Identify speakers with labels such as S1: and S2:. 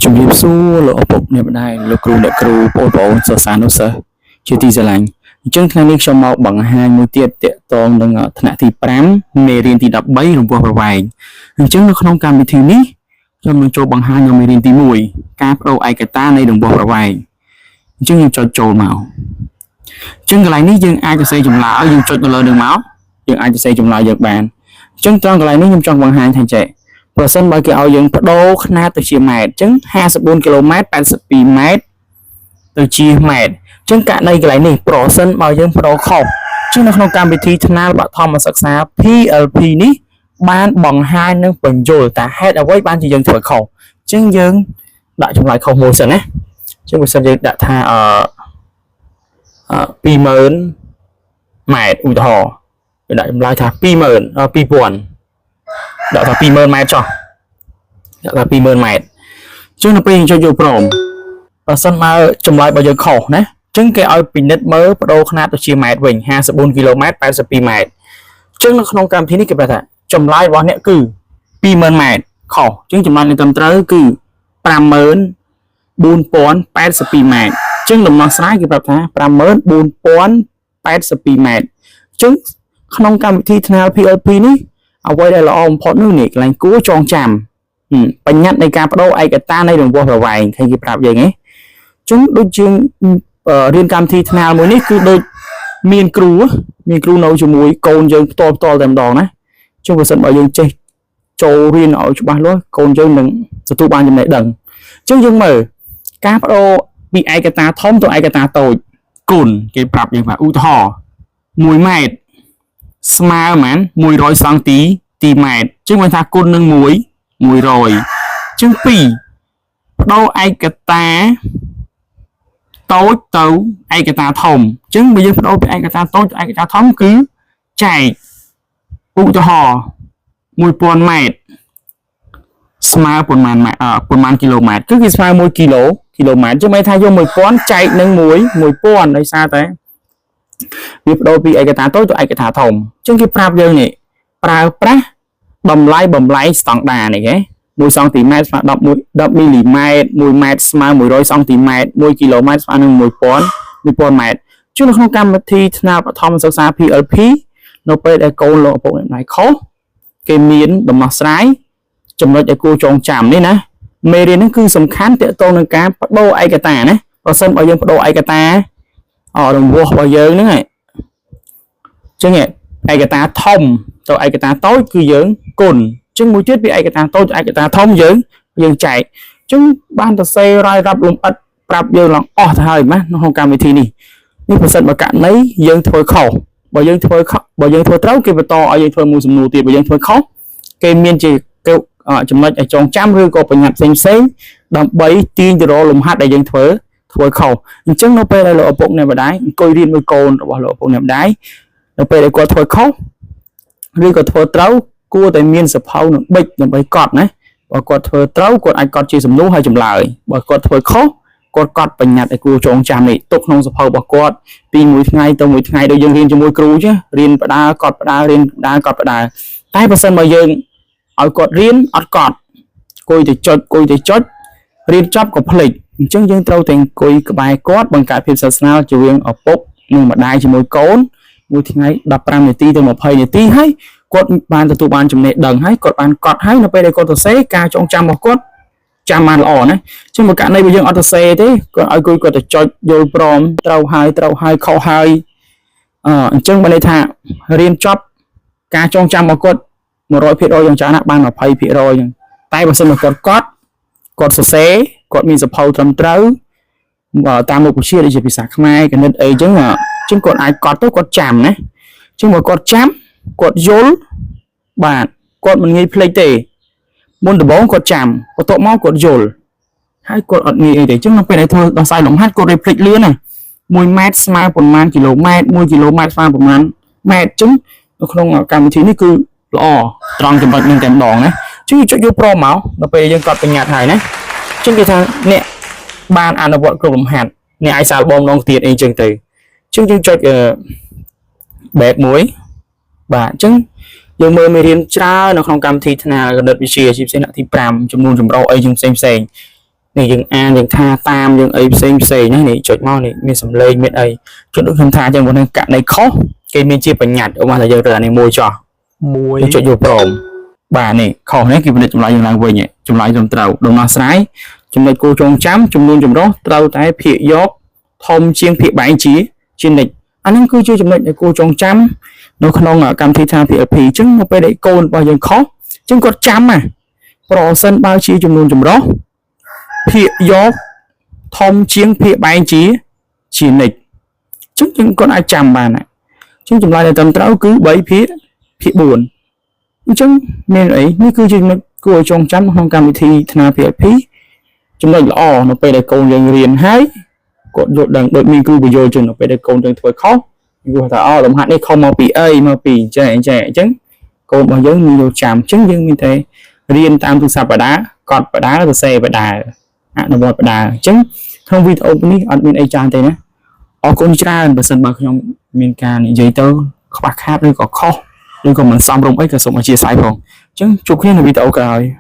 S1: ជំរាបសួរលោកឪពុកអ្នកម្ដាយលោកគ្រូអ្នកគ្រូបងប្អូនសិស្សានុសិស្សជាទីស្រឡាញ់អញ្ចឹងថ្ងៃនេះខ្ញុំមកបង្ហាញមួយទៀតទាក់ទងនឹងថ្នាក់ទី5មេរៀនទី13រង្វាស់ប្រវែងអញ្ចឹងនៅក្នុងកម្មវិធីនេះខ្ញុំនឹងចូលបង្ហាញនៅមេរៀនទី1ការបដូរឯកតានៃរង្វាស់ប្រវែងអញ្ចឹងខ្ញុំចុចចូលមកអញ្ចឹងកន្លែងនេះយើងអាចសរសេរចម្លើយយើងចុចទៅលើនឹងមកយើងអាចសរសេរចម្លើយយើងបានអញ្ចឹងត្រង់កន្លែងនេះខ្ញុំចង់បង្ហាញថាចេះប្រសិនបើគេឲ្យយើងបដូរຂະຫນាតទៅជាម៉ែត្រអញ្ចឹង54គីឡូម៉ែត្រ82ម៉ែត្រទៅជាម៉ែត្រអញ្ចឹងករណីកន្លែងនេះប្រសិនបើយើងបដូរខុសអញ្ចឹងនៅក្នុងកម្មវិធីថ្នាលបឋមសិក្សា PLP នេះបានបង្ហាញនឹងបញ្យលថាហេតុអ្វីបានជាយើងធ្វើខុសអញ្ចឹងយើងដាក់ចម្លើយខុសមួយសិនណាអញ្ចឹងបើសិនយើងដាក់ថា20000ម៉ែត្រឧទាហរណ៍យើងដាក់ចម្លើយថា2000ដាក់ថា20000ម៉ែត្រចុះដាក់ថា20000ម៉ែត្រអញ្ចឹងនៅពេលយើងចុចយកព្រមបើសិនបើចម្លើយរបស់យើងខុសណាអញ្ចឹងគេឲ្យពិនិត្យមើលបដូរຂະຫນាតទៅជាម៉ែត្រវិញ54គីឡូម៉ែត្រ82ម៉ែត្រអញ្ចឹងនៅក្នុងកម្មវិធីនេះគេប្រាប់ថាចម្លើយរបស់អ្នកគឺ20000ម៉ែត្រខុសអញ្ចឹងចម្លើយនៃត្រឹមត្រូវគឺ54082ម៉ែត្រអញ្ចឹងដំណោះស្រាយគេប្រាប់ថា54082ម៉ែត្រអញ្ចឹងក្នុងកម្មវិធីថ្នាល PLP នេះអ្វីដែលល្អបំផុតនោះនេះកន្លែងគួរចងចាំបញ្ញត្តិនៃការបដូរឯកតានៃរង្វាស់ប្រវែងឃើញគេប្រាប់យើងហ៎ចឹងដូចជារៀនកម្មវិធីថ្នាលមួយនេះគឺដូចមានគ្រូនៅជាមួយកូនយើងផ្ទាល់តែម្ដងណាចឹងបើសិនបើយើងចេះចូលរៀនឲ្យច្បាស់លាស់កូនយើងនឹងទទួលបានចំណេះដឹងចឹងយើងមើលការបដូរពីឯកតាធំទៅឯកតាតូចគុណគេប្រាប់យើងថាឧទាហរណ៍1ម៉ែត្រស្មើប៉ុន្មាន100សង់ទីម៉ែត្រអញ្ចឹងមានថាគុណនឹង1 100អញ្ចឹង2បដូរឯកតាតូចទៅឯកតាធំអញ្ចឹងបើយើងបដូរពីឯកតាតូចទៅឯកតាធំគឺចែកឧទាហរណ៍1000ម៉ែត្រស្មើប៉ុន្មានគីឡូម៉ែត្រគឺគេស្មើ1គីឡូម៉ែត្រអញ្ចឹងមានថាយក1000ចែកនឹង1000ដោយសារតែវាបដូរពីឯកតាតូចទៅឯកតាធំអញ្ចឹងគេប្រាប់យើងនេះប្រើប្រាស់តម្លៃស្តង់ដារនេះហ៎1សង់ទីម៉ែត្រស្មើ10មីលីម៉ែត្រ1ម៉ែត្រស្មើ100សង់ទីម៉ែត្រ1គីឡូម៉ែត្រស្មើនឹង1000ម៉ែត្រជួននៅក្នុងកម្មវិធីថ្នាលបឋមសិក្សា PLP នៅពេលដែលកូនលោកឪពុកអ្នកម្ដាយខុសគេមានដំណោះស្រាយចំណុចឲ្យគួរចងចាំនេះណាមេរៀននេះគឺសំខាន់ទាក់ទងនឹងការបដូរឯកតាណាប្រសិនបើយើងបដូរឯកតារង្វាស់របស់យើងហ្នឹងឯងអញ្ចឹងឯកតាធំទៅឯកតាតូចគឺយើងគុណអញ្ចឹងមួយទៀតពីឯកតាតូចទៅឯកតាធំយើងចែកអញ្ចឹងបានទៅសេរ៉ាយរាប់លំអិតប្រាប់យើងឡើងអស់ទៅហើយណាក្នុងកម្មវិធីនេះប្រសិនបើករណីយើងធ្វើខុសបើយើងធ្វើត្រូវគេបន្តឲ្យយើងធ្វើមួយសំណួរទៀតបើយើងធ្វើខុសគេមានជាចំណុចឲ្យចងចាំឬក៏បញ្ញត្តិផ្សេងដើម្បីទាញទៅរកលំហាត់ដែលយើងធ្វើខុសអញ្ចឹងនៅពេលដែលលោកឪពុកអ្នកម្ដាយអង្គុយរៀនមួយកូនរបស់លោកឪពុកអ្នកម្ដាយនៅពេលដែលគាត់ធ្វើខុសឬក៏ធ្វើត្រូវគួរតែមានសភៅនឹងបិចដើម្បីកត់ណាបើគាត់ធ្វើត្រូវគាត់អាចកត់ជាសំណួរហើយចម្លើយបើគាត់ធ្វើខុសគាត់កត់បញ្ញត្តិឲ្យគួរចងចាំនេះទុកក្នុងសភៅរបស់គាត់ពីមួយថ្ងៃទៅមួយថ្ងៃដូចយើងរៀនជាមួយគ្រូចឹងរៀនផ្ដាល់កត់ផ្ដាល់រៀនផ្ដាល់កត់ផ្ដាល់តែបើសិនបើយើងឲ្យគាត់រៀនអត់កត់គួយទៅចុចរៀនចប់ក៏ភ្លេចអញ្ចឹងយើងត្រូវតែអង្គុយក្បែរគាត់បង្កើតភាពស្និទ្ធស្នាលជាមួយឪពុកនិងម្ដាយជាមួយកូនមួយថ្ងៃ15នាទីទៅ20នាទីហើយគាត់បានទទួលបានចំណេះដឹងហើយគាត់បានកត់ហើយនៅពេលដែលគាត់សរសេរការចងចាំរបស់គាត់ចាំបានល្អណាចឹងមកករណីបើយើងអត់សរសេរទេគាត់ឲ្យគាត់ទៅចុចយល់ព្រមត្រូវហើយខុសហើយអញ្ចឹងបានន័យថារៀនចប់ការចងចាំរបស់គាត់ 100% យ៉ាងច្រើនណាស់បាន 20% អញ្ចឹងតែបើសិនមកគាត់សរសេរគាត់មានសភៅត្រឹមត្រូវតាមមុខវិជ្ជាដូចជាភាសាខ្មែរគណិតអីអញ្ចឹងគាត់អាចកត់ទៅគាត់ចាំណាអញ្ចឹងបើគាត់ចាំគាត់យល់បាទគាត់មិនងាយភ្លេចទេមុនដំបូងគាត់ចាំបន្ទាប់មកគាត់យល់ហើយគាត់អត់ងាយអីទេអញ្ចឹងនៅពេលដែលធ្វើដោះស្រាយលំហាត់គាត់រៀបភ្លេចលឿនណា1ម៉ែត្រស្មើប៉ុន្មានគីឡូម៉ែត្រ1គីឡូម៉ែត្រស្មើប៉ុន្មានម៉ែត្រអញ្ចឹងនៅក្នុងកម្មវិធីនេះគឺល្អត្រង់ចំណុចនឹងតែម្ដងណាជឿចុចយកព្រមមកដល់ពេលយើងកត់បញ្ញត្តិហើយណាអញ្ចឹងគេថាអ្នកបានអនុវត្តគ្រប់លំហាត់អ្នកអាចសាកល្បងម្ដងទៀតអីចឹងទៅអញ្ចឹងយើងចុចបែបមួយបាទអញ្ចឹងយើងមើលមេរៀនច្រើននៅក្នុងកម្មវិធីថ្នាលគណិតវិទ្យាជាពិសេសថ្នាក់ទី5ចំនួនចម្រុះអីជាងផ្សេង này dừng a dừng tha tam dừng ấy xem này chọn mau này miền sầm lê miền ấy chọn được tham tha trong một cạn này khó cái miền chia bánh nhạt ở ngoài là giờ này môi trò môi chọn vô prom bà này khó đấy cái vấn đề chúng lại dùng lại về nhỉ chúng lại dùng tàu đồng nào sái chúng lại cô trông chám chúng luôn chúng đó tàu tái phía gió thông chiên phía bãi chí trên lịch anh em cứ chưa chúng lại cô trông chám nó không ở cam thi tha phía phía chứng một bên đấy cô bao giờ khó chứng có chám mà pro sân bao chi chúng luôn chúng đó phía gió thông chiên phía bãi chí trên lịch chứng chứng con ai chạm bà này chứng chúng lại là tầm tàu cứ bấy phía buồn chứng nên ấy như cứ chỉ cô trong chấm không cầm thì thà phía chúng ta là nó phải để câu dần liền hái cột dột đằng đội mình cứ bây giờ chúng nó phải để câu dần thôi khó người ta đồng hạn đây không mà bị ấy mà bị trẻ chứng câu bao giờ nhiều chạm chứng nhưng mình thấy riêng tam tu sạp đá còn đá là xe và đà nó một đà chứng không vì ông đi admin ấy trang thế nhé ở con trai và sân bạc trong miền can giấy tờ bạc khác đây có kho nhưng còn mình xong rồi ấy cả sống ở chia sẻ không chứ chụp khi là video rồi